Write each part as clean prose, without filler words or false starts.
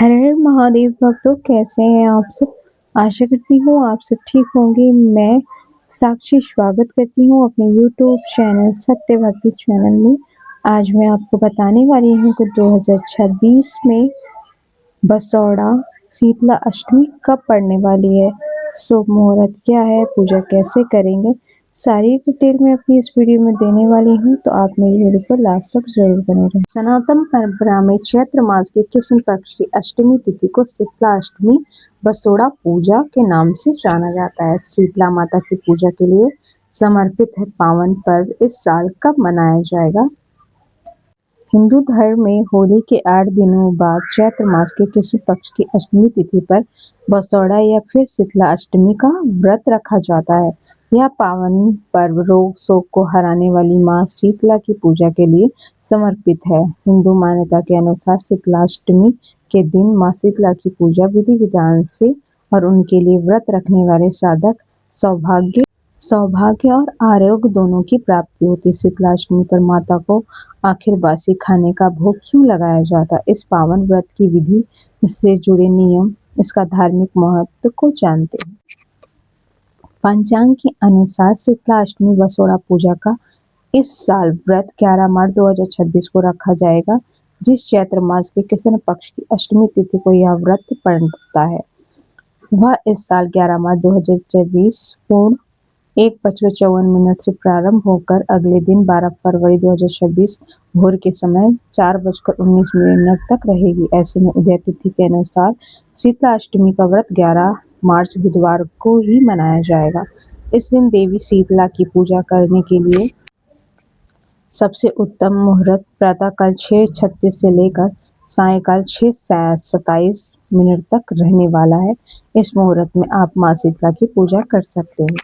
हर हर महादेव भक्तों, कैसे हैं आप सब। आशा करती हूँ आप सब ठीक होंगे। मैं साक्षी स्वागत करती हूँ अपने यूट्यूब चैनल सत्य भक्ति चैनल में। आज मैं आपको बताने वाली हूँ कि 2026 में बसौड़ा शीतला अष्टमी कब पड़ने वाली है, शुभ मुहूर्त क्या है, पूजा कैसे करेंगे, सारी डिटेल मैं अपनी इस वीडियो में देने वाली हूँ। तो आप मेरी वीडियो पर लास्ट तक जरूर बने रहें। सनातन परंपरा में चैत्र मास के कृष्ण पक्ष की अष्टमी तिथि को शीतला अष्टमी बसोड़ा पूजा के नाम से जाना जाता है। शीतला माता की पूजा के लिए समर्पित है पावन पर्व इस साल कब मनाया जाएगा। हिंदू धर्म में होली के 8 दिनों बाद चैत्र मास के कृष्ण पक्ष की अष्टमी तिथि पर बसौड़ा या फिर शीतला अष्टमी का व्रत रखा जाता है। यह पावन पर्व रोग शोक को हराने वाली मां शीतला की पूजा के लिए समर्पित है। हिंदू मान्यता के अनुसार शीतला अष्टमी के दिन मां शीतला की पूजा विधि विधान से और उनके लिए व्रत रखने वाले साधक सौभाग्य और आरोग्य दोनों की प्राप्ति होती। शीतलाष्टमी पर माता को आखिर बासी खाने का भोग क्यों लगाया जाता, इस पावन व्रत की विधि से जुड़े नियम, इसका धार्मिक महत्व को जानते हैं। पंचांग के अनुसार शीतलाष्टमी बसोड़ा पूजा का इस साल व्रत 11 मार्च 2026 को रखा जाएगा। जिस चैत्र मास के कृष्ण पक्ष की अष्टमी तिथि को यह व्रत पड़ता है वह इस साल 11 मार्च 2024 पूर्ण 1:54 से प्रारंभ होकर अगले दिन 12 फरवरी 2026 भोर के समय 4:19 तक रहेगी। ऐसे में उदय तिथि के अनुसार शीतला अष्टमी का व्रत 11 मार्च बुधवार को ही मनाया जाएगा। इस दिन देवी शीतला की पूजा करने के लिए सबसे उत्तम मुहूर्त प्रातःकाल 6:36 से लेकर सायंकाल 6:27 तक रहने वाला है। इस मुहूर्त में आप मां शीतला की पूजा कर सकते हैं।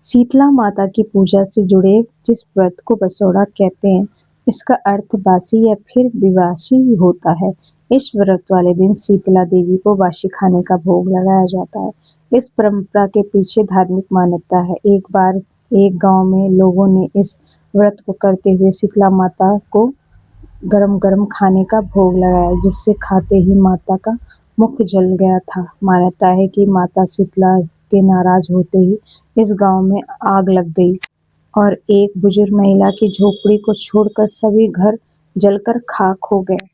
शीतला माता की पूजा से जुड़े जिस व्रत को बसौड़ा कहते हैं, इसका अर्थ बासी या फिर विवासी होता है। इस व्रत वाले दिन शीतला देवी को बासी खाने का भोग लगाया जाता है। इस परंपरा के पीछे धार्मिक मान्यता है। एक बार एक गांव में लोगों ने इस व्रत को करते हुए शीतला माता को गरम गरम खाने का भोग लगाया, जिससे खाते ही माता का मुख जल गया था। मान्यता है कि माता शीतला के नाराज होते ही इस गांव में आग लग गई और एक बुजुर्ग महिला की झोपड़ी को छोड़कर सभी घर जलकर खाक हो गए।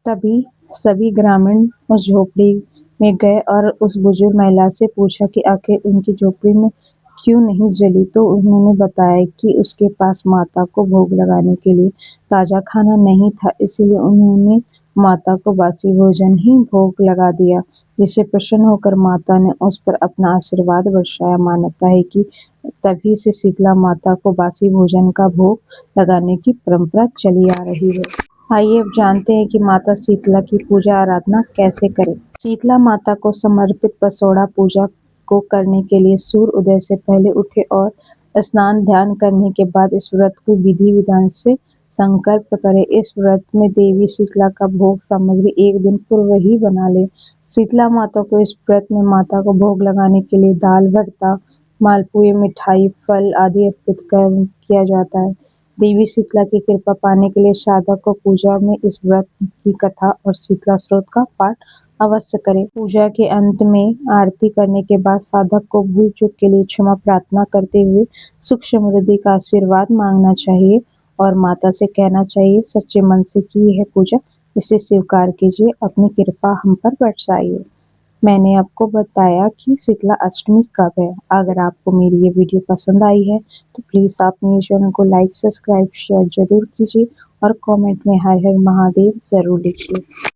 तभी सभी ग्रामीण उस झोपड़ी में गए और उस बुजुर्ग महिला से पूछा कि आखिर उनकी झोपड़ी में क्यों नहीं जली। तो उन्होंने बताया कि उसके पास माता को भोग लगाने के लिए ताजा खाना नहीं था, इसीलिए उन्होंने माता को बासी भोजन ही भोग लगा दिया, जिससे प्रसन्न होकर माता ने उस पर अपना आशीर्वाद बरसाया। मान्यता है कि तभी से शीतला माता को बासी भोजन का भोग लगाने की परंपरा चली आ रही है। आइए अब जानते हैं कि माता शीतला की पूजा आराधना कैसे करें। शीतला माता को समर्पित बसौड़ा पूजा को करने के लिए सूर्य उदय से पहले उठे और स्नान ध्यान करने के बाद इस व्रत को विधि विधान से संकल्प करें। इस व्रत में देवी शीतला का भोग सामग्री एक दिन पूर्व ही बना ले। शीतला माता को इस व्रत में माता को भोग लगाने के लिए दाल भरता, मालपुए, मिठाई, फल आदि अर्पित किया जाता है। देवी शीतला की कृपा पाने के लिए साधक को पूजा में इस व्रत की कथा और शीतला स्त्रोत का पाठ अवश्य करें। पूजा के अंत में आरती करने के बाद साधक को भूल चूक के लिए क्षमा प्रार्थना करते हुए सुख समृद्धि का आशीर्वाद मांगना चाहिए और माता से कहना चाहिए, सच्चे मन से की है पूजा, इसे स्वीकार कीजिए, अपनी कृपा हम पर बरसाइए। मैंने आपको बताया कि शीतला अष्टमी कब है। अगर आपको मेरी ये वीडियो पसंद आई है तो प्लीज़ आप मेरे चैनल को लाइक, सब्सक्राइब, शेयर जरूर कीजिए और कमेंट में हर हर महादेव जरूर लिखिए।